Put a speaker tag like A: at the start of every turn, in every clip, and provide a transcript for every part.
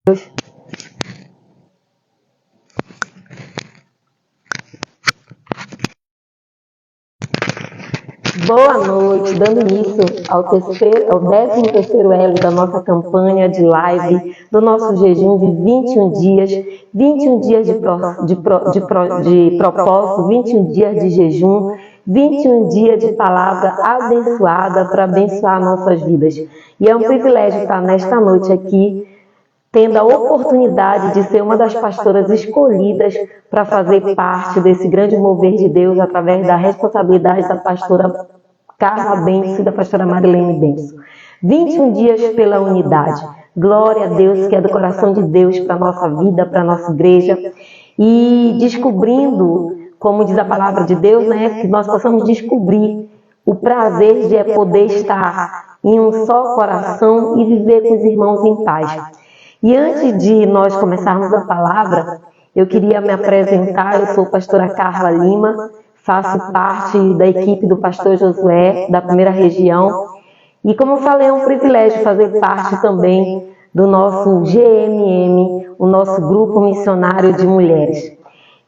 A: Boa noite, dando início ao 13º elo da nossa campanha de live, do nosso jejum de 21 dias, 21 dias de propósito, 21 dias de jejum, 21 dias de palavra abençoada para abençoar nossas vidas. E é um privilégio estar nesta noite aqui, tendo a oportunidade de ser uma das pastoras escolhidas para fazer parte desse grande mover de Deus através da responsabilidade da pastora Carla Benço e da pastora Marilene Benço. 21 dias pela unidade. Glória a Deus, que é do coração de Deus para a nossa vida, para a nossa igreja. E descobrindo, como diz a palavra de Deus, que nós possamos descobrir o prazer de poder estar em um só coração e viver com os irmãos em paz. E antes de nós começarmos a palavra, eu queria me apresentar. Eu sou a pastora Carla Lima, faço parte da equipe do pastor Josué, da primeira região. E como eu falei, é um privilégio fazer parte também do nosso GMM, o nosso grupo missionário de mulheres.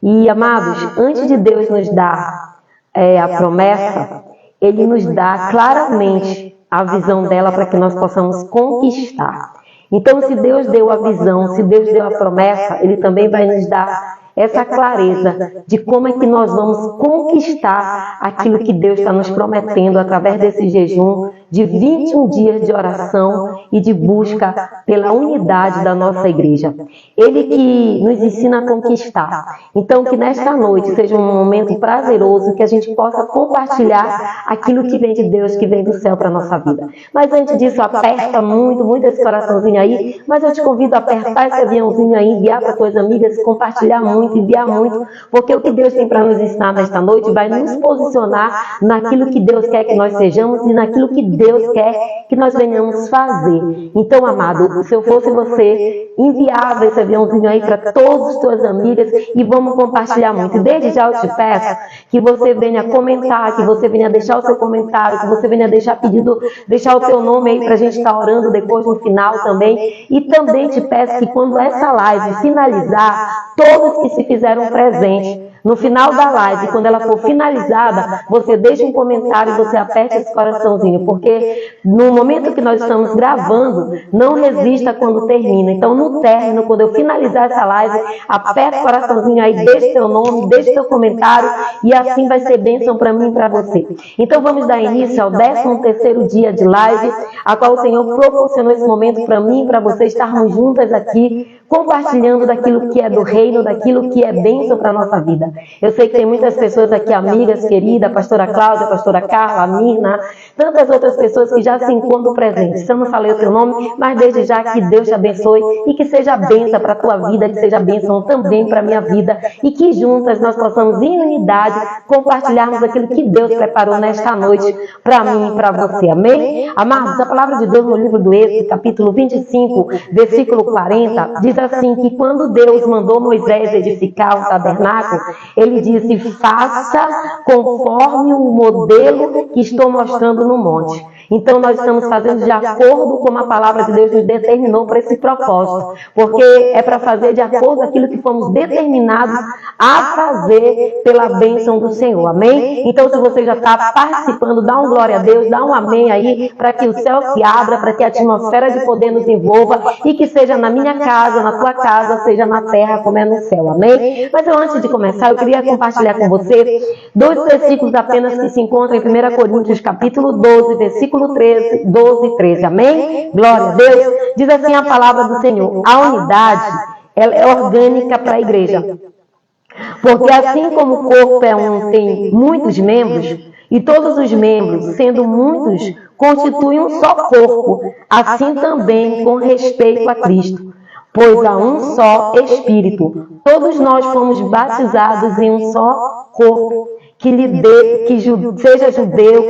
A: E, amados, antes de Deus nos dar a promessa, Ele nos dá claramente a visão dela para que nós possamos conquistar. Então, se Deus deu a visão, se Deus deu a promessa, Ele também vai nos dar essa clareza de como é que nós vamos conquistar aquilo que Deus está nos prometendo através desse jejum de 21 dias de oração e de busca pela unidade da nossa igreja. Ele que nos ensina a conquistar. Então, que nesta noite seja um momento prazeroso, que a gente possa compartilhar aquilo que vem de Deus, que vem do céu para a nossa vida. Mas antes disso, aperta muito esse coraçãozinho aí, mas eu te convido a apertar esse aviãozinho aí, enviar para suas amigas, compartilhar muito, enviar muito, porque o que Deus tem para nos ensinar nesta noite vai nos posicionar naquilo que Deus quer que nós sejamos e naquilo que Deus quer que nós venhamos fazer. Então, amado, se eu fosse você, enviava esse aviãozinho aí para todas as suas amigas e vamos compartilhar muito. Desde já eu te peço que você venha comentar, que você venha deixar o seu comentário, que você venha deixar pedido, deixar o seu nome aí para a gente estar orando depois no final também. E também te peço que quando essa live finalizar, todos que se fizeram presente no final da live, quando ela for finalizada, você deixa um comentário e você aperte esse coraçãozinho, porque no momento que nós estamos gravando, não resista quando termina. Então, no término, quando eu finalizar essa live, aperte o coraçãozinho aí, deixe seu nome, deixe seu comentário, e assim vai ser bênção para mim e para você. Então, vamos dar início ao 13º dia de live, a qual o Senhor proporcionou esse momento para mim e para você estarmos juntas aqui, compartilhando daquilo que é do reino, daquilo que é bênção para a nossa vida. Eu sei que tem muitas pessoas aqui, amigas, queridas, a pastora Cláudia, a pastora Carla, a Mirna, tantas outras pessoas que já se encontram presentes. Eu não falei o seu nome, mas desde já que Deus te abençoe e que seja bênção para a tua vida, que seja bênção também para a minha vida e que juntas nós possamos, em unidade, compartilharmos aquilo que Deus preparou nesta noite para mim e para você. Amém? Amados, a palavra de Deus no livro do Êxodo, capítulo 25, versículo 40, diz assim que quando Deus mandou Moisés edificar o tabernáculo, Ele disse: faça conforme o modelo que estou mostrando no monte. Então, nós estamos fazendo de acordo com a palavra de Deus nos determinou para esse propósito. Porque é para fazer de acordo com aquilo que fomos determinados a fazer pela bênção do Senhor. Amém? Então, se você já está participando, dá um glória a Deus, dá um amém aí, para que o céu se abra, para que a atmosfera de poder nos envolva e que seja na minha casa, na tua casa, seja na terra como é no céu. Amém? Mas antes de começar, eu queria compartilhar com você 2 versículos apenas que se encontram em 1 Coríntios, capítulo 12, versículo 13, 12 e 13. Amém? Glória a Deus. Diz assim a palavra do Senhor: a unidade, ela é orgânica para a igreja. Porque assim como o corpo é um, tem muitos membros, e todos os membros, sendo muitos, constituem um só corpo, assim também com respeito a Cristo. Pois há um só Espírito. Todos nós fomos batizados em um só corpo. Seja judeu,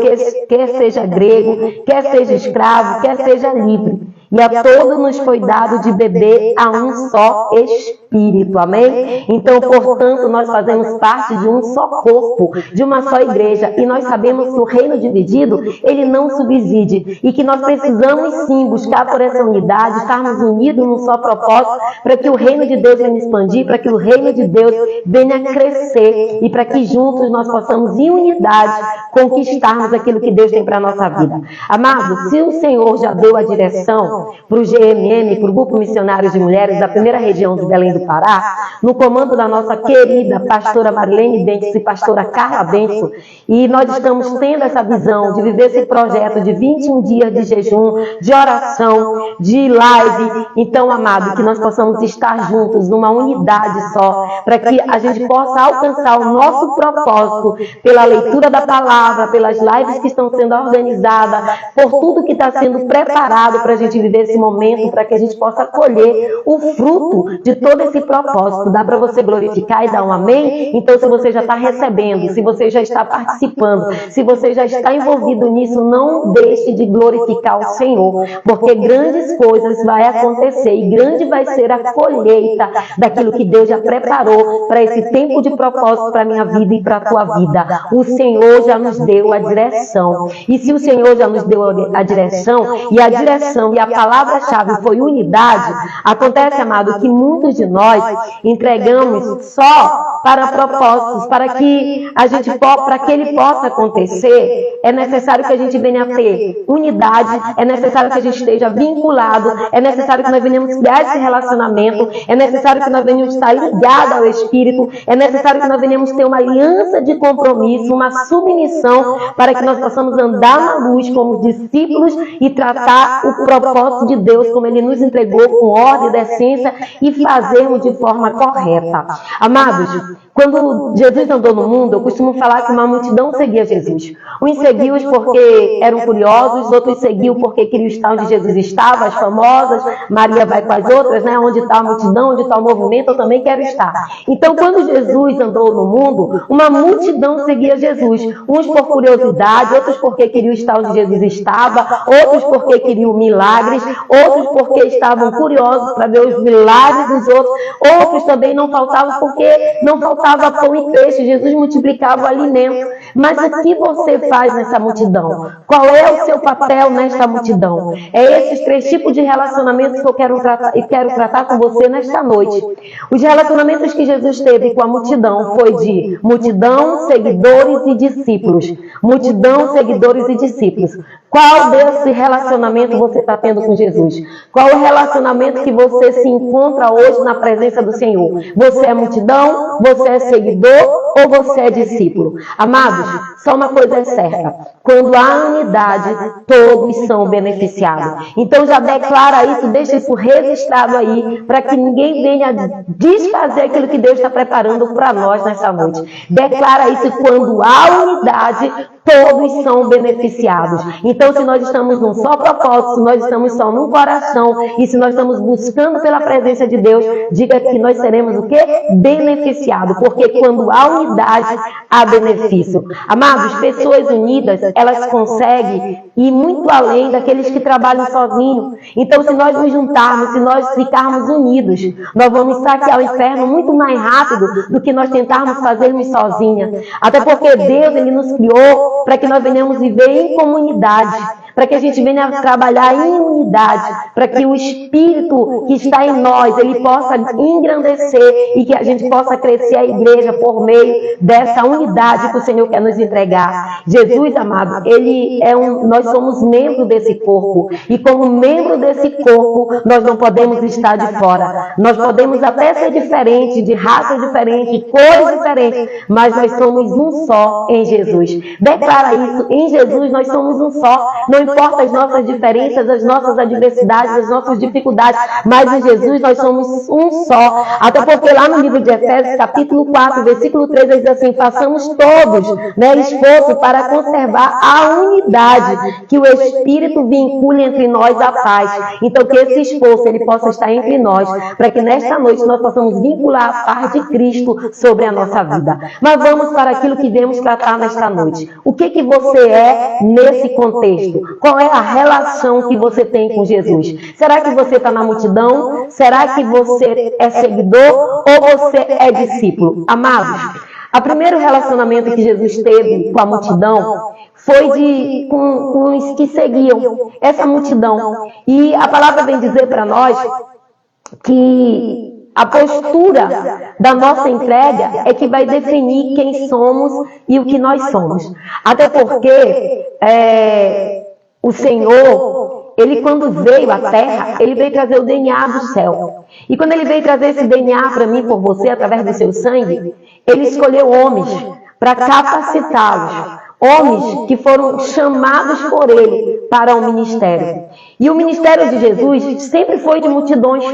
A: quer seja grego, quer seja escravo, quer seja livre. e a todos nos foi dado de beber a um só Espírito, amém? Então, portanto, nós fazemos parte de um só corpo, de uma só igreja, e nós sabemos que o reino dividido, ele não subside, e que nós precisamos sim buscar por essa unidade, estarmos unidos num só propósito, para que o reino de Deus venha expandir, para que o reino de Deus venha crescer, e para que juntos nós possamos, em unidade, conquistarmos aquilo que Deus tem para a nossa vida. Amado, se o Senhor já deu a direção para o GMM, para o Grupo Missionários de Mulheres da primeira região de Belém do Pará, no comando da nossa querida pastora Marlene Bentes e pastora Carla Bentes, e nós estamos tendo essa visão de viver esse projeto de 21 dias de jejum, de oração, de live. Então, amado, que nós possamos estar juntos numa unidade só, para que a gente possa alcançar o nosso propósito pela leitura da palavra, pelas lives que estão sendo organizadas, por tudo que está sendo preparado para a gente viver esse momento, para que a gente possa colher o fruto de todo esse propósito. Dá para você glorificar e dar um amém? Então, se você já está recebendo, se você já está participando, se você já está envolvido nisso, não deixe de glorificar o Senhor, porque grandes coisas vai acontecer e grande vai ser a colheita daquilo que Deus já preparou para esse tempo de propósito para a minha vida e para a tua vida. O Senhor já nos deu a direção, e se o Senhor já nos deu a direção e a palavra-chave foi unidade, acontece, amado, que muitos de nós entregamos só para propósitos, para que ele possa acontecer, é necessário que a gente venha a ter unidade, é necessário que a gente esteja vinculado, é necessário que nós venhamos criar esse relacionamento, é necessário que nós venhamos estar ligados ao Espírito, é necessário que nós venhamos ter uma aliança de compromisso, uma submissão, para que nós possamos andar na luz como discípulos e tratar o propósito de Deus como Ele nos entregou, com ordem, decência, e fazermos de forma correta. Amados, quando Jesus andou no mundo, eu costumo falar que uma multidão seguia Jesus. Uns seguiam porque eram curiosos, outros seguiam porque queriam estar onde Jesus estava, as famosas, Maria vai com as outras, né? Onde está a multidão, onde está o movimento, eu também quero estar. Então, quando Jesus andou no mundo, uma multidão seguia Jesus. Uns por curiosidade, outros porque queriam estar onde Jesus estava, outros porque queriam milagres, outros porque estavam curiosos para ver os milagres dos outros, outros também não faltavam porque não faltava pão e peixe, Jesus multiplicava o alimento. Mas o que você faz nessa multidão? Qual é o seu papel nesta multidão? É esses três tipos de relacionamentos que eu quero tratar com você nesta noite. Os relacionamentos que Jesus teve com a multidão foi de multidão, seguidores e discípulos. Multidão, seguidores e discípulos. Qual desse relacionamento você está tendo com Jesus? Qual o relacionamento que você se encontra hoje na presença do Senhor? Você é multidão? Você é seguidor? Ou você é discípulo? Amados, só uma coisa é certa. Quando há unidade, todos são beneficiados. Então já declara isso, deixa isso registrado aí, para que ninguém venha desfazer aquilo que Deus está preparando para nós nessa noite. Declara isso, quando há unidade, todos são beneficiados. Então, se nós estamos num só propósito, se nós estamos só num coração, e se nós estamos buscando pela presença de Deus, diga que nós seremos o quê? Beneficiados. Porque quando há unidade, há benefício. Amados, pessoas unidas, elas conseguem ir muito além daqueles que trabalham sozinhos. Então, se nós nos juntarmos, se nós ficarmos unidos, nós vamos saquear o inferno muito mais rápido do que nós tentarmos fazermos sozinhas. Até porque Deus, Ele nos criou para que nós venhamos viver em comunidade, para que a gente venha trabalhar em unidade, para que o Espírito que está em nós, ele possa engrandecer e que a gente possa crescer a igreja por meio dessa unidade que o Senhor quer nos entregar. Jesus, amado, nós somos membro desse corpo, e como membro desse corpo, nós não podemos estar de fora. Nós podemos até ser diferentes, de raças diferentes, de cores diferentes, mas nós somos um só em Jesus. Declara isso, em Jesus nós somos um só. Não importa as nossas diferenças, as nossas adversidades, as nossas dificuldades, mas em Jesus nós somos um só. Até porque lá no livro de Efésios, capítulo 4, versículo 3, diz assim: façamos todos, esforço para conservar a unidade, que o Espírito vincule entre nós a paz. Então que esse esforço ele possa estar entre nós, para que nesta noite nós possamos vincular a paz de Cristo sobre a nossa vida. Mas vamos para aquilo que devemos tratar nesta noite. O que você é nesse contexto? Qual é a relação que você tem com Jesus? Será que você está na multidão? Será que você é seguidor ou você é discípulo? Amados, o primeiro relacionamento que Jesus teve com a multidão foi com os que seguiam essa multidão. E a palavra vem dizer para nós que a postura da nossa entrega é que vai definir quem somos e o que nós somos. Até porque o Senhor, Ele quando veio à Terra, Ele veio trazer o DNA do céu. E quando Ele veio trazer esse DNA para mim, por você, através do seu sangue, Ele escolheu homens para capacitá-los. Homens que foram chamados por Ele para o ministério. E o ministério de Jesus sempre foi de multidões.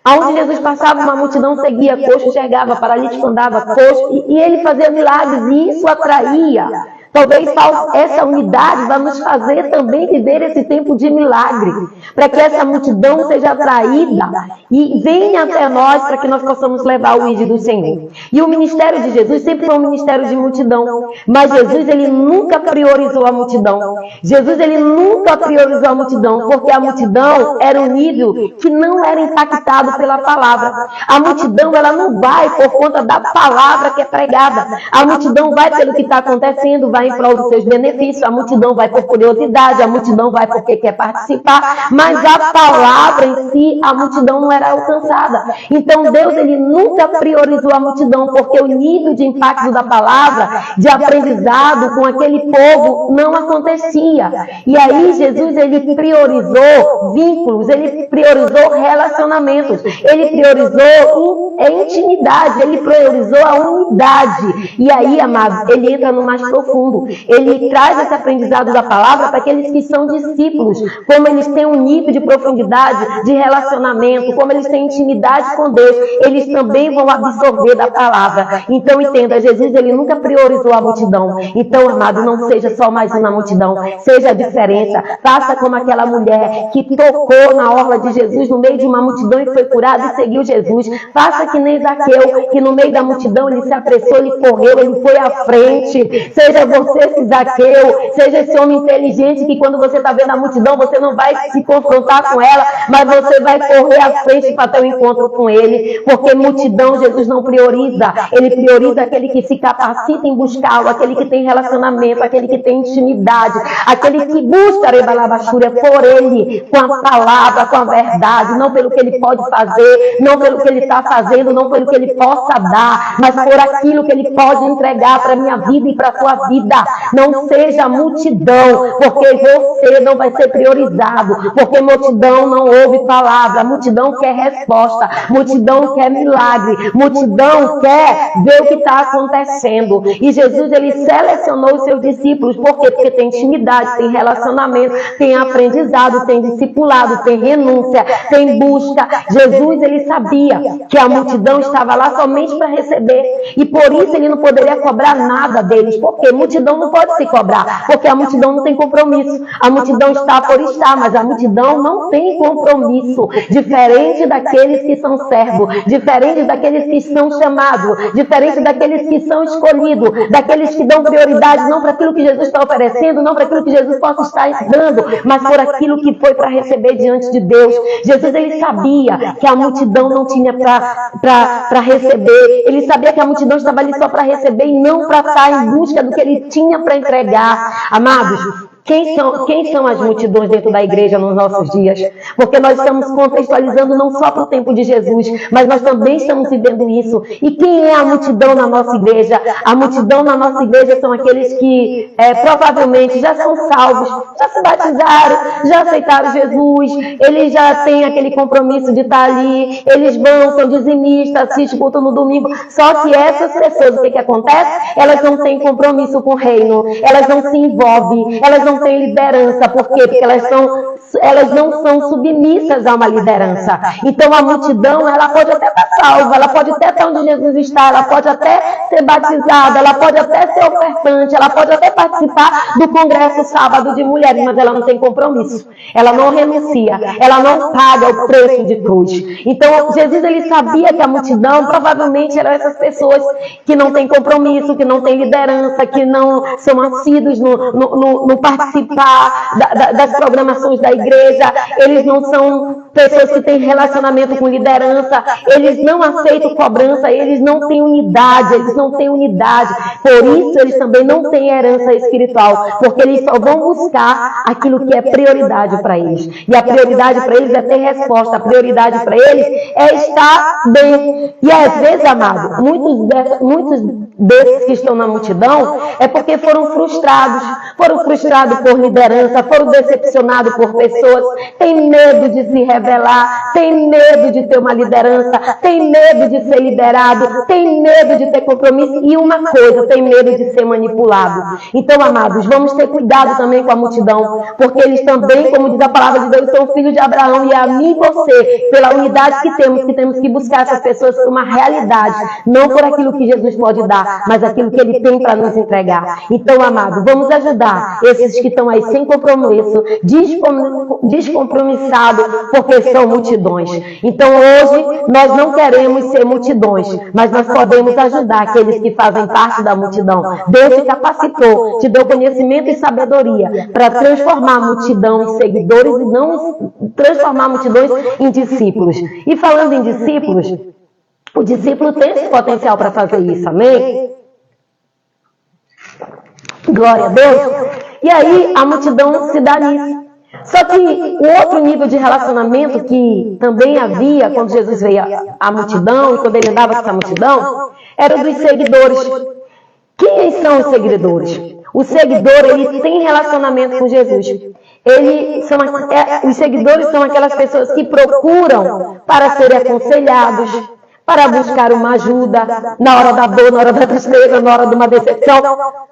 A: Aonde Jesus passava, uma multidão seguia, coxo enxergava, paralítico andava, coxo, e Ele fazia milagres, e isso atraía. Talvez essa unidade vai nos fazer também viver esse tempo de milagre, para que essa multidão seja atraída e venha até nós, para que nós possamos levar o ID do Senhor. E o ministério de Jesus sempre foi um ministério de multidão, mas Jesus, Ele nunca priorizou a multidão. Jesus, Ele nunca priorizou a multidão, porque a multidão era um nível que não era impactado pela palavra. A multidão, ela não vai por conta da palavra que é pregada. A multidão vai pelo que está acontecendo, vai em prol dos seus benefícios, a multidão vai por curiosidade, a multidão vai porque quer participar, mas a palavra em si, a multidão não era alcançada. Então Deus, Ele nunca priorizou a multidão, porque o nível de impacto da palavra, de aprendizado com aquele povo não acontecia. E aí Jesus, Ele priorizou vínculos, Ele priorizou relacionamentos, Ele priorizou intimidade, Ele priorizou a unidade. E aí, amados, Ele entra no mais profundo. Ele traz esse aprendizado da palavra para aqueles que são discípulos, como eles têm um nível de profundidade, de relacionamento, como eles têm intimidade com Deus, eles também vão absorver da palavra. Então entenda, Jesus, Ele nunca priorizou a multidão. Então, amado, não seja só mais uma multidão, seja a diferença. Faça como aquela mulher que tocou na orla de Jesus no meio de uma multidão e foi curada e seguiu Jesus. Faça que nem Zaqueu, que no meio da multidão ele se apressou, ele correu, ele foi à frente. Seja você esse Zaqueu, seja esse homem inteligente que quando você está vendo a multidão, você não vai se confrontar com ela, mas você vai correr à frente para ter um encontro com ele, porque multidão Jesus não prioriza. Ele prioriza aquele que se capacita em buscá-lo, aquele que tem relacionamento, aquele que tem intimidade, aquele que busca a rebalabachúria por ele, com a palavra, com a verdade, não pelo que ele pode fazer, não pelo que ele está fazendo, não pelo que ele possa dar, mas por aquilo que ele pode entregar para a minha vida e para a sua vida. Não seja multidão, porque você não vai ser priorizado, porque multidão não ouve palavra, multidão quer resposta, multidão quer milagre, multidão quer ver o que está acontecendo. E Jesus, Ele selecionou os seus discípulos, por quê? Porque tem intimidade, tem relacionamento, tem aprendizado, tem discipulado, tem renúncia, tem busca. Jesus, Ele sabia que a multidão estava lá somente para receber, e por isso Ele não poderia cobrar nada deles, porque multidão não pode se cobrar, porque a multidão não tem compromisso. A multidão está por estar, mas a multidão não tem compromisso. Diferente daqueles que são servos, diferente daqueles que são chamados, diferente daqueles que são escolhidos, daqueles que dão prioridade não para aquilo que Jesus está oferecendo, não para aquilo que Jesus possa estar dando, mas por aquilo que foi para receber diante de Deus. Jesus, Ele sabia que a multidão não tinha para receber. Ele sabia que a multidão estava ali só para receber e não para estar em busca do que Ele tinha para entregar. Amados, quem são as multidões dentro da igreja nos nossos dias? Porque nós estamos contextualizando não só para o tempo de Jesus, mas nós também estamos vivendo isso. E quem é a multidão na nossa igreja? A multidão na nossa igreja são aqueles que provavelmente já são salvos, já se batizaram, já aceitaram Jesus, eles já têm aquele compromisso de estar ali, eles vão, são dizimistas, assistem culto no domingo. Só que essas pessoas, o que acontece? Elas não têm compromisso com o reino, elas não se envolvem, elas não têm liderança. Por quê? Porque elas não são submissas a uma liderança. Então a multidão, ela pode até estar salva, ela pode até estar onde Jesus está, ela pode até ser batizada, ela pode até ser ofertante, ela pode até participar do congresso sábado de mulheres, mas ela não tem compromisso, ela não renuncia, ela não paga o preço de cruz. Então Jesus, ele sabia que a multidão provavelmente eram essas pessoas que não têm compromisso, que não têm liderança, que não são assíduos no participar das programações da igreja, eles não são pessoas que têm relacionamento com liderança, eles não aceitam cobrança, eles não têm unidade, por isso eles também não têm herança espiritual, porque eles só vão buscar aquilo que é prioridade para eles, e a prioridade para eles é ter resposta, a prioridade para eles é estar bem. E às vezes, amado, muitos desses que estão na multidão é porque foram frustrados por liderança, foram decepcionados por pessoas, têm medo de se revelar, têm medo de ter uma liderança, têm medo de ser liderado, têm medo de ter compromisso e uma coisa, têm medo de ser manipulado. Então, amados, vamos ter cuidado também com a multidão, porque eles também, como diz a palavra de Deus, são filhos de Abraão, e a mim e você, pela unidade que temos que buscar essas pessoas por uma realidade, não por aquilo que Jesus pode dar, mas aquilo que Ele tem para nos entregar. Então, amados, vamos ajudar esses que estão aí sem compromisso, descompromissados, porque são multidões. Então, hoje, nós não queremos ser multidões, mas nós podemos ajudar aqueles que fazem parte da multidão. Deus te capacitou, te deu conhecimento e sabedoria para transformar a multidão em seguidores e não transformar multidões em discípulos. E falando em discípulos, o discípulo tem esse potencial para fazer isso, amém? Glória a Deus. E aí a multidão se dá nisso. Só que o outro nível de relacionamento que também havia quando Jesus veio à multidão e quando ele andava com essa multidão, era dos seguidores. Quem são os seguidores? O seguidor, ele tem relacionamento com Jesus. Os seguidores são aquelas pessoas que procuram para serem aconselhados, para buscar uma ajuda na hora da dor, na hora da tristeza, na hora de uma decepção.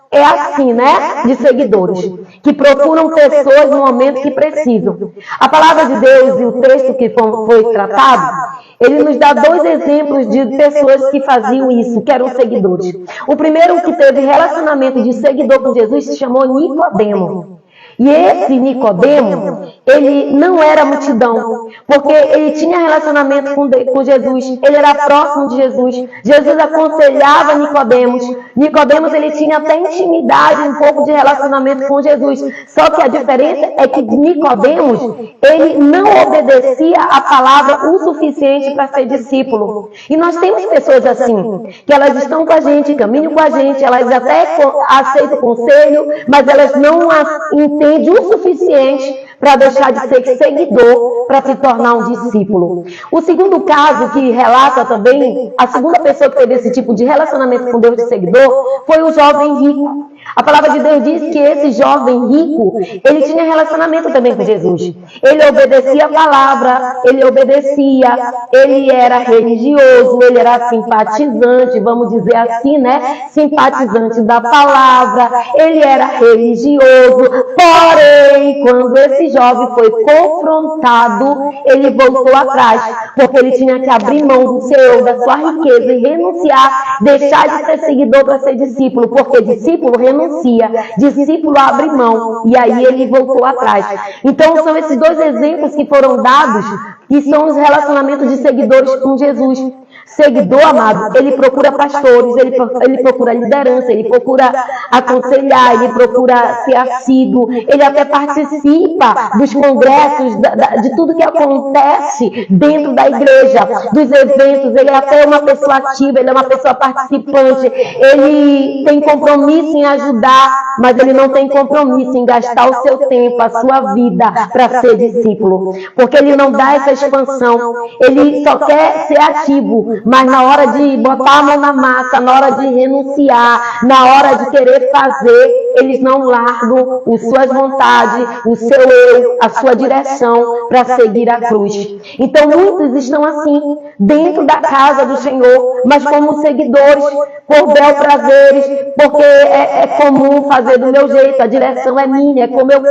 A: É assim, né? De seguidores, que procuram pessoas no momento que precisam. A palavra de Deus e o texto que foi tratado, ele nos dá dois exemplos de pessoas que faziam isso, que eram seguidores. O primeiro que teve relacionamento de seguidor com Jesus se chamou Nicodemo. E esse Nicodemo, ele não era multidão, porque ele tinha relacionamento com Jesus, ele era próximo de Jesus. Jesus aconselhava Nicodemos. Nicodemos, ele tinha até intimidade, um pouco de relacionamento com Jesus. Só que a diferença é que Nicodemos, ele não obedecia a palavra o suficiente para ser discípulo. E nós temos pessoas assim, que elas estão com a gente, caminham com a gente, elas até aceitam o conselho, mas elas não entendem o suficiente para deixar de ser seguidor, para se tornar um discípulo. O segundo caso que relata também, a segunda pessoa que teve esse tipo de relacionamento com Deus de seguidor, foi o jovem rico. A palavra de Deus diz que esse jovem rico, ele tinha relacionamento também com Jesus. Ele obedecia a palavra, ele era religioso, ele era simpatizante, vamos dizer assim, né? Simpatizante da palavra, ele era religioso. Porém, quando esse jovem foi confrontado, ele voltou atrás, porque ele tinha que abrir mão da sua riqueza e renunciar, deixar de ser seguidor para ser discípulo, porque discípulo renuncia, discípulo abre mão, e aí ele voltou atrás. Então são esses dois exemplos que foram dados, que são os relacionamentos de seguidores com Jesus. Seguidor, amado, ele procura pastores, ele procura liderança, ele procura aconselhar, ele procura ser assíduo, ele até participa dos congressos, de tudo que acontece dentro da igreja, dos eventos. Ele até é uma pessoa ativa, ele é uma pessoa participante, ele tem compromisso em ajudar, mas ele não tem compromisso em gastar o seu tempo, a sua vida para ser discípulo, porque ele não dá essa expansão, ele só quer ser ativo, mas na hora de botar a mão na massa, na hora de renunciar, na hora de querer fazer, eles não largam as suas vontades, o seu eu, a sua direção para seguir a cruz. Então muitos estão assim, dentro da casa do Senhor, mas como seguidores, por bel prazeres, porque é comum fazer do meu jeito, a direção é minha, é como eu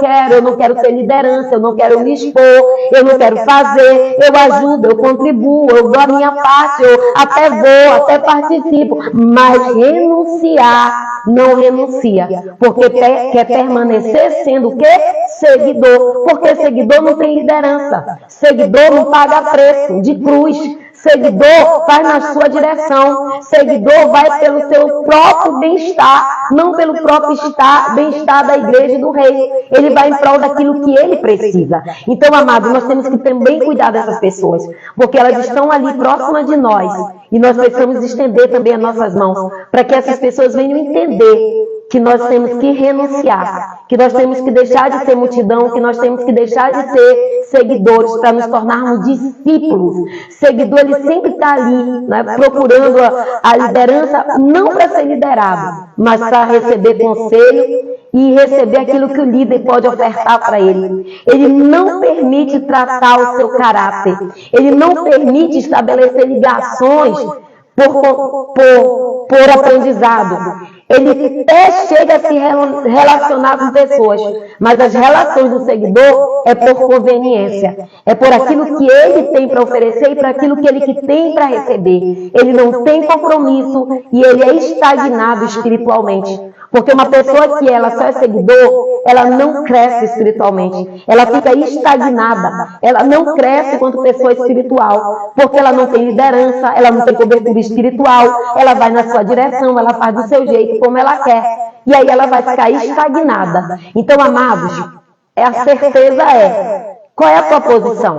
A: não quero ter liderança, eu não quero me expor, eu não quero fazer, eu ajudo, eu contribuo, eu dou a minha parte, eu até vou, até participo, mas renunciar, não renuncia, porque quer permanecer sendo o quê? Seguidor, porque seguidor não tem liderança, seguidor não paga preço de cruz, seguidor vai na sua direção, seguidor vai pelo seu próprio bem-estar, não pelo próprio bem-estar da igreja e do rei. Ele vai em prol daquilo que ele precisa. Então, amados, nós temos que também cuidar dessas pessoas, porque elas estão ali próximas de nós, e nós precisamos estender também as nossas mãos, para que essas pessoas venham entender que nós temos que renunciar, que nós temos que deixar de ser multidão, que nós temos que deixar de ser seguidores para nos tornarmos discípulos. Seguidor, ele sempre está ali, né, procurando a liderança, não para ser liderado, mas para receber conselho e receber aquilo que o líder pode ofertar para ele. Ele não permite tratar o seu caráter, ele não permite estabelecer ligações por aprendizado. Ele até chega a se relacionar com pessoas, mas as relações do seguidor é por conveniência, é por aquilo que ele tem para oferecer e para aquilo que ele tem para receber. Ele não tem compromisso e ele é estagnado espiritualmente. Porque uma pessoa que ela só é seguidor, ela não cresce espiritualmente. Ela fica estagnada. Ela não cresce enquanto pessoa espiritual. Porque ela não tem liderança, ela não tem cobertura espiritual. Ela vai na sua direção, ela faz do seu jeito, como ela quer. E aí ela vai ficar estagnada. Então, amados, a certeza é, qual é a sua posição?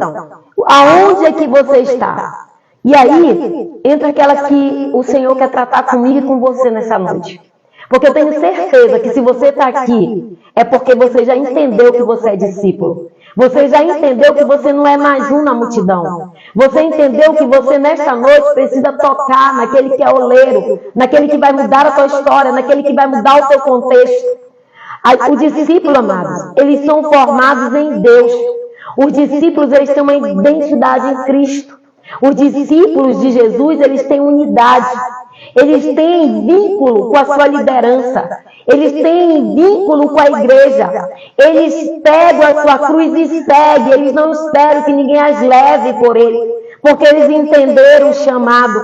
A: Aonde é que você está? E aí, entra aquela que o Senhor quer tratar comigo e com você nessa noite. Porque eu tenho certeza que se você está aqui, é porque você já entendeu que você é discípulo. Você já entendeu que você não é mais um na multidão. Você entendeu que você nesta noite precisa tocar naquele que é oleiro, naquele que vai mudar a tua história, naquele que vai mudar o teu contexto. O discípulo, amados, eles são formados em Deus. Os discípulos, eles têm uma identidade em Cristo. Os discípulos de Jesus, eles têm unidade. Eles têm vínculo com a sua liderança. Eles têm vínculo com a igreja. Eles pegam a sua cruz e seguem. Eles não esperam que ninguém as leve por ele, porque eles entenderam o chamado.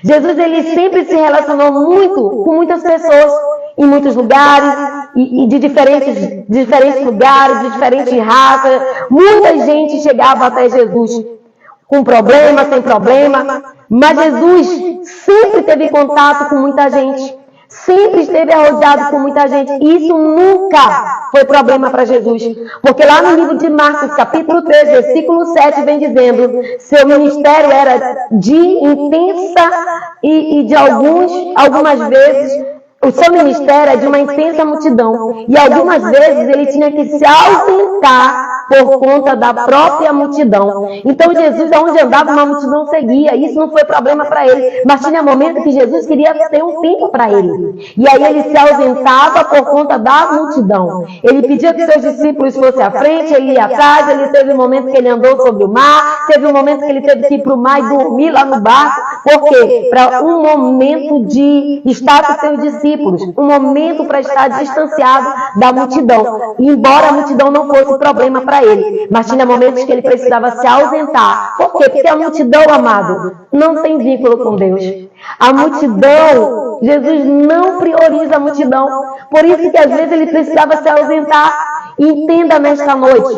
A: Jesus, ele sempre se relacionou muito com muitas pessoas, em muitos lugares, e de diferentes lugares, de diferentes raças. Muita gente chegava até Jesus, com problema, sem problema, mas Jesus sempre teve contato com muita gente, sempre esteve rodeado com muita gente, e isso nunca foi problema para Jesus, porque lá no livro de Marcos, capítulo 3, versículo 7, vem dizendo, seu ministério era de intensa e de algumas vezes, o seu ministério é de uma intensa multidão, e algumas vezes ele tinha que se ausentar por conta da própria multidão. Então Jesus, aonde andava, uma multidão seguia, isso não foi problema para ele, mas tinha momento que Jesus queria ter um tempo para ele, e aí ele se ausentava por conta da multidão. Ele pedia que seus discípulos fossem à frente, ele ia atrás. Ele teve um momento que ele andou sobre o mar, teve um momento que ele teve que ir para o mar e dormir lá no barco. Por quê? Para um momento de estar com seus discípulos, um momento para estar distanciado da multidão, embora a multidão não fosse problema para ele, mas tinha momentos que ele precisava se ausentar. Por quê? Porque a multidão, amado, não tem vínculo com Deus. A multidão, Jesus não prioriza a multidão, por isso que às vezes ele precisava se ausentar. E entenda nesta noite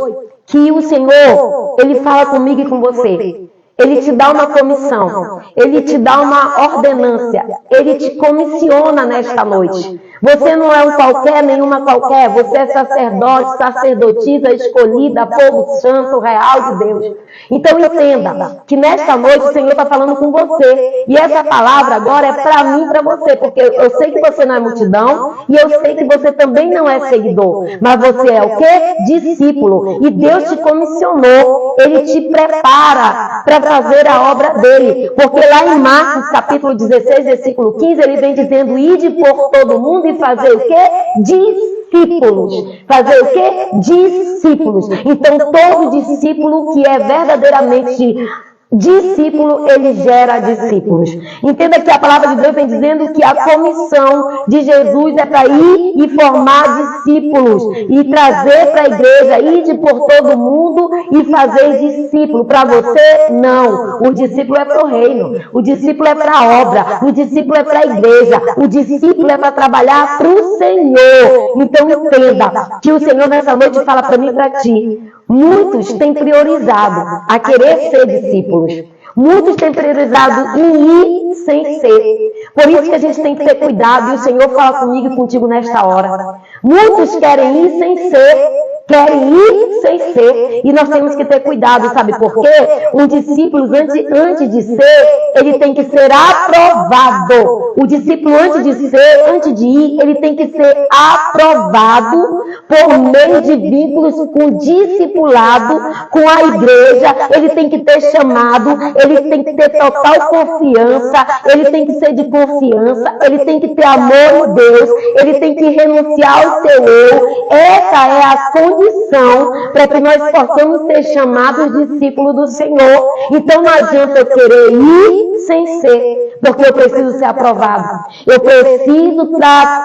A: que o Senhor, ele fala comigo e com você. Ele te dá uma comissão, ele te dá uma ordenância, ele te comissiona nesta noite. Você não é um qualquer, nenhuma qualquer, você é sacerdote, sacerdotisa, escolhida, povo santo, real de Deus. Então entenda que nesta noite o Senhor está falando com você, e essa palavra agora é para mim e para você, porque eu sei que você não é multidão, e eu sei que você também não é seguidor, mas você é o quê? Discípulo, e Deus te comissionou, ele te prepara para fazer a obra dele, porque lá em Marcos capítulo 16, versículo 15, ele vem dizendo, ide por todo mundo e fazer o quê? discípulos. Fazer o quê? Discípulos. Então, todo discípulo que é verdadeiramente discípulo, ele gera discípulos. Entenda que a palavra de Deus vem dizendo que a comissão de Jesus é para ir e formar discípulos e trazer para a igreja, ir por todo mundo e fazer discípulo. Para você, não. O discípulo é para o reino, o discípulo é para a obra, o discípulo é para a igreja, o discípulo é para trabalhar para o Senhor. Então entenda que o Senhor nessa noite fala para mim e para ti. Muitos têm priorizado a querer ser discípulos. Muitos têm priorizado em ir sem ser. Por isso que a gente tem que ter cuidado, e o Senhor fala comigo e contigo nesta hora. Muitos querem ir sem ser, querem ir sem ser, e nós temos que ter cuidado, sabe por quê? Um discípulo, antes de ser, ele tem que ser aprovado. O discípulo, antes de ir, ele tem que ser aprovado por meio de vínculos com o discipulado, com a igreja. Ele tem que ter chamado, ele tem que ter total confiança, ele tem que ser de confiança, ele tem que ter amor em Deus, ele tem que renunciar ao seu eu. Essa é a condição para que nós possamos ser chamados discípulos do Senhor. Então não adianta eu querer ir sem ser, porque eu preciso ser aprovado. Eu preciso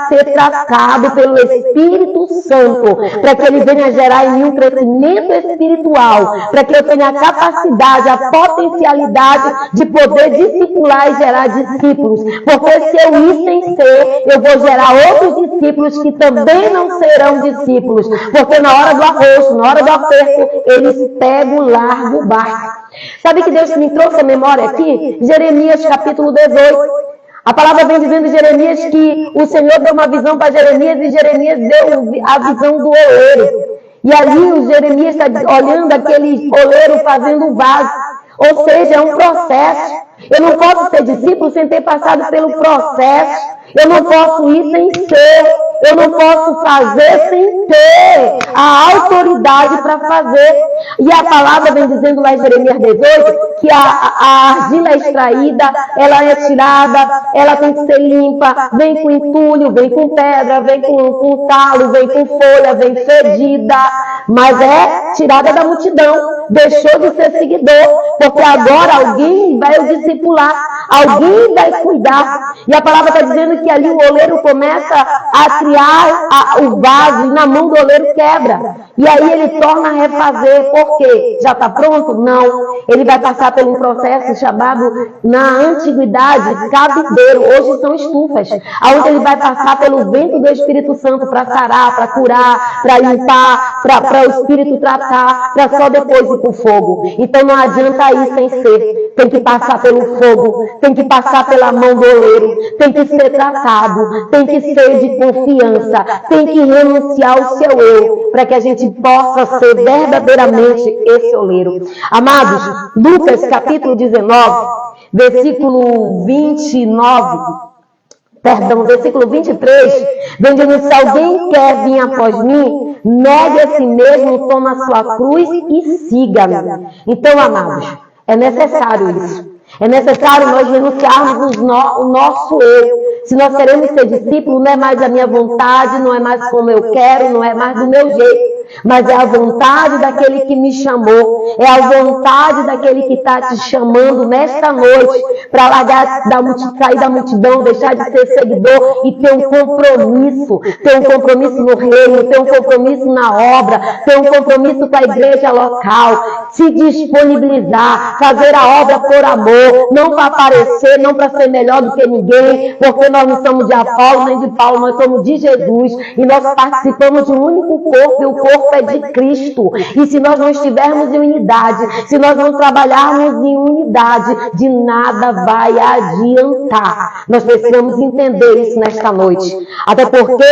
A: ser tratado pelo Espírito Santo, para que ele venha gerar em mim um crescimento espiritual, para que eu tenha a capacidade, a potencialidade de poder discipular e gerar discípulos. Porque se eu ir sem ser, eu vou gerar outros discípulos que também não serão discípulos. Porque na hora do arroz, na hora do aperto, eles pegam o largo o barco. Sabe que Deus me trouxe a memória aqui? Jeremias capítulo 18. A palavra vem dizendo em Jeremias que o Senhor deu uma visão para Jeremias e Jeremias deu a visão do oleiro. E ali o Jeremias está olhando aquele oleiro fazendo o vaso. Ou seja, é um processo. Eu não posso ser discípulo sem ter passado pelo processo. Eu não posso ir sem ser. Eu não posso fazer sem ter a autoridade para fazer. E a palavra vem dizendo lá em Jeremias 18 que a argila é extraída, ela é tirada, ela tem que ser limpa, vem com entulho, vem com pedra, vem com talo, vem com folha, vem fedida, mas é tirada da multidão, deixou de ser seguidor, porque agora alguém vai o discipular, alguém vai cuidar. E a palavra está dizendo que ali o oleiro começa a criar o vaso e na mão do oleiro quebra. E aí ele torna a refazer. Por quê? Já está pronto? Não. Ele vai passar por um processo chamado, na antiguidade, cabideiro. Hoje são estufas. Onde ele vai passar pelo vento do Espírito Santo para sarar, para curar, para limpar, para o Espírito tratar, para só depois ir para o fogo. Então não adianta ir sem ser. Tem que passar pelo fogo, tem que passar pela mão do oleiro, tem que ser tratado, tem que ser de confiança, tem que renunciar ao seu eu, para que a gente possa ser verdadeiramente esse oleiro. Amados, Lucas capítulo 19, versículo 23, vem dizendo: se alguém quer vir após mim, negue a si mesmo, toma a sua cruz e siga-me. Então, amados, é necessário isso. É necessário nós renunciarmos o nosso eu. Se nós queremos ser discípulos, não é mais a minha vontade, não é mais como eu quero, não é mais do meu jeito. Mas é a vontade daquele que me chamou. É a vontade daquele que está te chamando nesta noite para largar, sair da multidão, deixar de ser seguidor e ter um compromisso. Ter um compromisso no reino, ter um compromisso na obra, ter um compromisso com a igreja local. Se disponibilizar, fazer a obra por amor, não para aparecer, não para ser melhor do que ninguém, porque nós não somos de Apolo nem de Paulo, nós somos de Jesus e nós participamos de um único corpo e o corpo é de Cristo. E se nós não estivermos em unidade, se nós não trabalharmos em unidade, de nada vai adiantar. Nós precisamos entender isso nesta noite. Até porque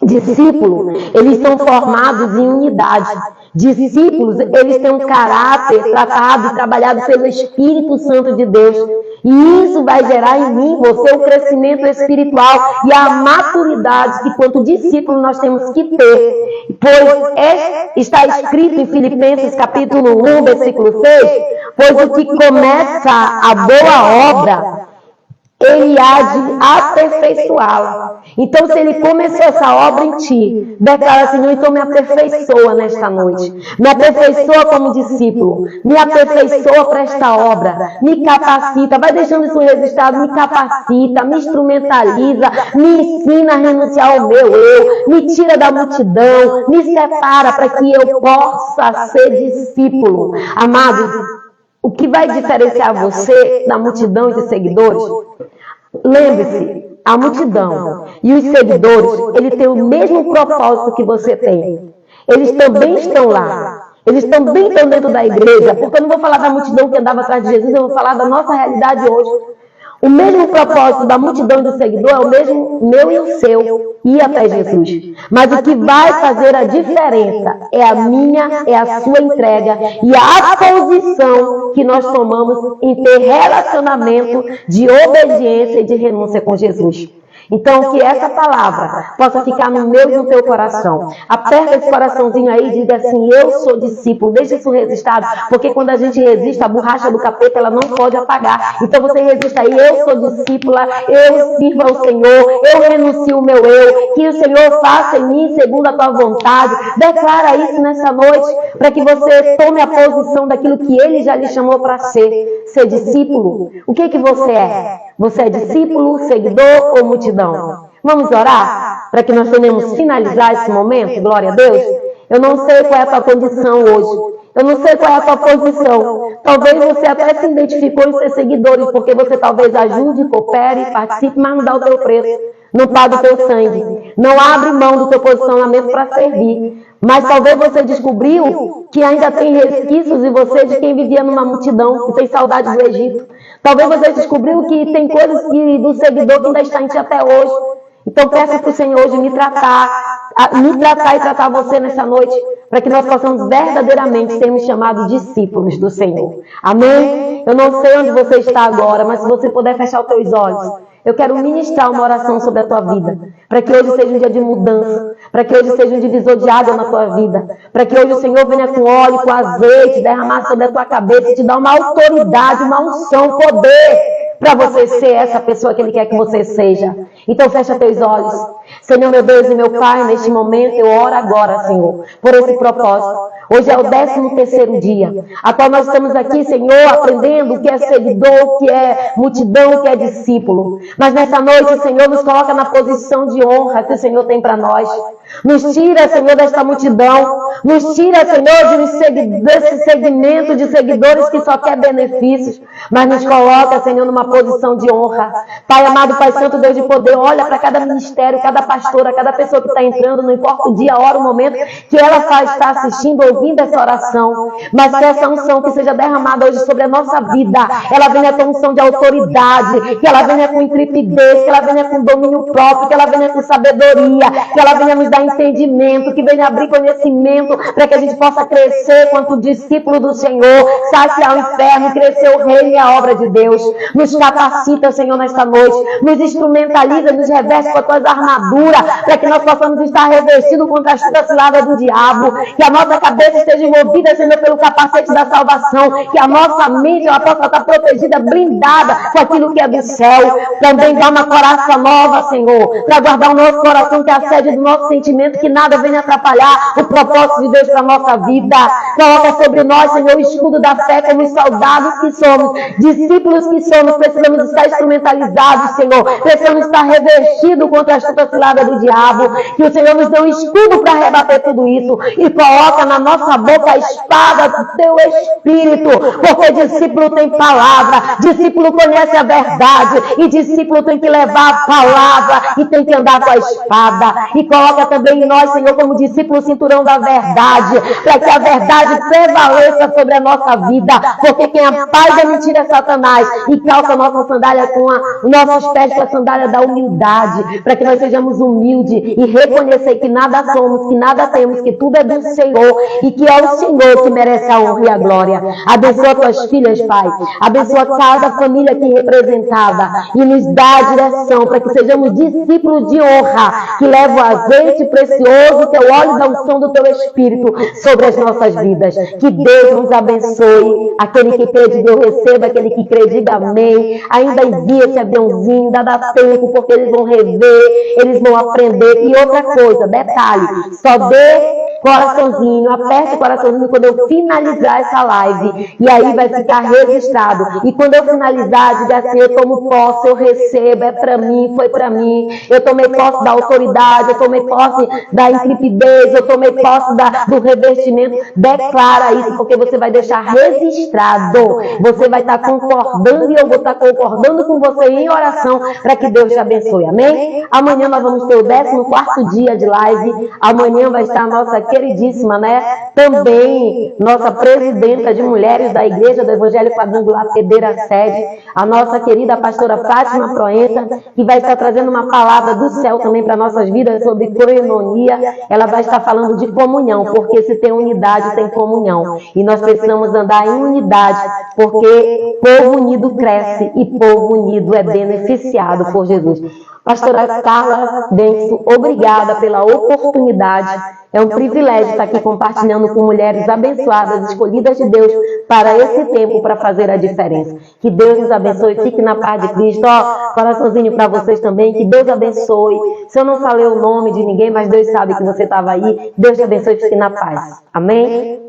A: discípulos, eles são formados em unidade. Discípulos, eles têm um caráter tratado e trabalhado pelo Espírito Santo de Deus. E isso vai gerar em mim, você, o crescimento espiritual e a maturidade que, quanto discípulo, nós temos que ter. Pois está escrito em Filipenses capítulo 1, versículo 6, pois o que começa a boa obra Ele há de aperfeiçoá-la. Então, se Ele começou essa obra em ti, declara, Senhor, então me aperfeiçoa nesta noite. Me aperfeiçoa como discípulo. Me aperfeiçoa para esta obra. Me capacita. Vai deixando isso registrado. Me capacita, me instrumentaliza, me ensina a renunciar ao meu eu. Me tira da multidão. Me separa para que eu possa ser discípulo. Amados, o que vai diferenciar você da multidão de seguidores? Lembre-se, a multidão e os seguidores, eles têm o mesmo propósito que você tem. Eles também estão lá. Eles também estão dentro da igreja. Porque eu não vou falar da multidão que andava atrás de Jesus, eu vou falar da nossa realidade hoje. O mesmo propósito da multidão e do seguidor é o mesmo meu e o seu, ir até Jesus. Mas o que vai fazer a diferença é a minha, é a sua entrega e a posição que nós tomamos em ter relacionamento de obediência e de renúncia com Jesus. Então, que essa palavra possa ficar no meu e no teu coração. Aperta esse coraçãozinho aí e diga assim, eu sou discípulo. Deixa isso registrado, porque quando a gente resiste, a borracha do capeta, ela não pode apagar. Então você resiste aí, eu sou discípula, eu sirvo ao Senhor, eu renuncio o meu eu, que o Senhor faça em mim segundo a tua vontade. Declara isso nessa noite, para que você tome a posição daquilo que Ele já lhe chamou para ser discípulo. O que você é? Você é discípulo, seguidor ou multidão? Vamos orar para que nós tenhamos finalizar esse momento? Glória a Deus. Eu não sei qual é a tua condição hoje. Eu não sei qual é a tua posição. Talvez você até se identificou em ser seguidores, porque você talvez ajude, coopere, participe, mas não dá o teu preço. Não paga o teu sangue. Não abre mão do teu posicionamento para servir. Mas talvez você descobriu que ainda tem resquícios em você de quem vivia numa multidão, que tem saudade do Egito. Talvez você descobriu que tem coisas do seguidor que ainda está em ti até hoje. Então peça para o Senhor hoje me tratar e tratar você nessa noite, para que nós possamos verdadeiramente sermos chamados discípulos do Senhor. Amém? Eu não sei onde você está agora, mas se você puder fechar os teus olhos, eu quero ministrar uma oração sobre a tua vida, para que hoje seja um dia de mudança, para que hoje seja um divisor de água na tua vida, para que hoje o Senhor venha com óleo, com azeite, derramar sobre a tua cabeça e te dar uma autoridade, uma unção, poder, para você ser essa pessoa que Ele quer que você seja. Então fecha teus olhos. Senhor, meu Deus e meu Pai, neste momento eu oro agora, Senhor, por esse propósito. Hoje é o 13º dia, a qual nós estamos aqui, Senhor, aprendendo o que é seguidor, o que é multidão, o que é discípulo. Mas nessa noite, Senhor, nos coloca na posição de honra que o Senhor tem para nós. Nos tira, Senhor, desta multidão. Nos tira, Senhor, desse segmento de seguidores que só quer benefícios. Mas nos coloca, Senhor, numa posição de honra. Pai amado, Pai Santo, Deus de poder, olha para cada ministério, cada pastora, cada pessoa que está entrando, não importa o dia, a hora, o momento que ela está assistindo, ouvindo essa oração. Mas que essa unção que seja derramada hoje sobre a nossa vida, ela venha com unção de autoridade, que ela venha com intrepidez, que ela venha com domínio próprio, que ela venha com sabedoria, que ela venha nos dar entendimento, que venha abrir conhecimento, para que a gente possa crescer quanto discípulo do Senhor, saciar o inferno, crescer o reino e a obra de Deus. Nos capacita, Senhor, nesta noite, nos instrumentaliza, nos reveste com as tuas armaduras, para que nós possamos estar revestidos contra a astuta cilada do diabo, que a nossa cabeça esteja envolvida, Senhor, pelo capacete da salvação, que a nossa mente ela possa estar protegida, blindada com aquilo que é do céu. Também dá uma coraça nova, Senhor, para guardar o nosso coração, que é a sede do nosso sentimento, que nada venha atrapalhar o propósito de Deus para a nossa vida. Coloca sobre nós, Senhor, o escudo da fé, como os soldados que somos, discípulos que somos, precisamos estar instrumentalizados, Senhor, precisamos estar revestidos contra a astuta cilada do diabo, que o Senhor nos dê um escudo para rebater tudo isso, e coloca na nossa boca a espada do teu Espírito, porque discípulo tem palavra, discípulo conhece a verdade, e discípulo tem que levar a palavra, e tem que andar com a espada, e coloca também em nós, Senhor, como discípulo, o cinturão da verdade, para que a verdade prevaleça sobre a nossa vida, porque quem apaga a mentira é Satanás, e calça a nossa sandália com os nossos pés com a sandália da humildade, para que nós sejamos humildes e reconhecer que nada somos, que nada temos, que tudo é do Senhor, e que é o Senhor que merece a honra e a glória. Abençoa tuas filhas, Pai, abençoa cada família aqui representada, e nos dá a direção, para que sejamos discípulos de honra, que levam o azeite precioso, o teu óleo da unção do teu Espírito sobre as nossas vidas. Que Deus nos abençoe. Aquele que crê de Deus receba, aquele que crê diga amém. amém? Ainda envia esse aviãozinho, ainda dá tempo, porque eles vão rever, eles vão aprender. E outra coisa, detalhe, só dê coraçãozinho, aperte o coraçãozinho quando eu finalizar essa live. E aí vai ficar registrado. E quando eu finalizar, diga assim, eu tomo posse, eu recebo, é pra mim, foi pra mim. Eu tomei posse da autoridade, eu tomei posse da intrepidez, eu tomei posse do revestimento. Declara isso, porque você vai deixar registrado. Você vai estar concordando e eu vou estar concordando com você em oração para que Deus te abençoe. Amém? Amanhã nós vamos ter o 14º dia de live. Amanhã vai estar a nossa queridíssima, né? Também nossa presidenta de mulheres da Igreja do Evangelho Quadrangular Pedeira Sede, a nossa querida pastora Fátima Proença, que vai estar trazendo uma palavra do céu também para nossas vidas sobre coinonia. Ela vai estar falando de comunhão, porque se tem unidade, tem comunhão. E nós precisamos andar em unidade, porque povo unido cresce e povo unido é beneficiado por Jesus. Pastora Carla Benço, obrigada pela oportunidade. É um privilégio estar aqui compartilhando com mulheres abençoadas, escolhidas de Deus para esse tempo, para fazer a diferença. Que Deus nos abençoe, fique na paz de Cristo. Ó, coraçãozinho para vocês também, que Deus abençoe. Se eu não falei o nome de ninguém, mas Deus sabe que você estava aí. Deus te abençoe, fique na paz. Amém?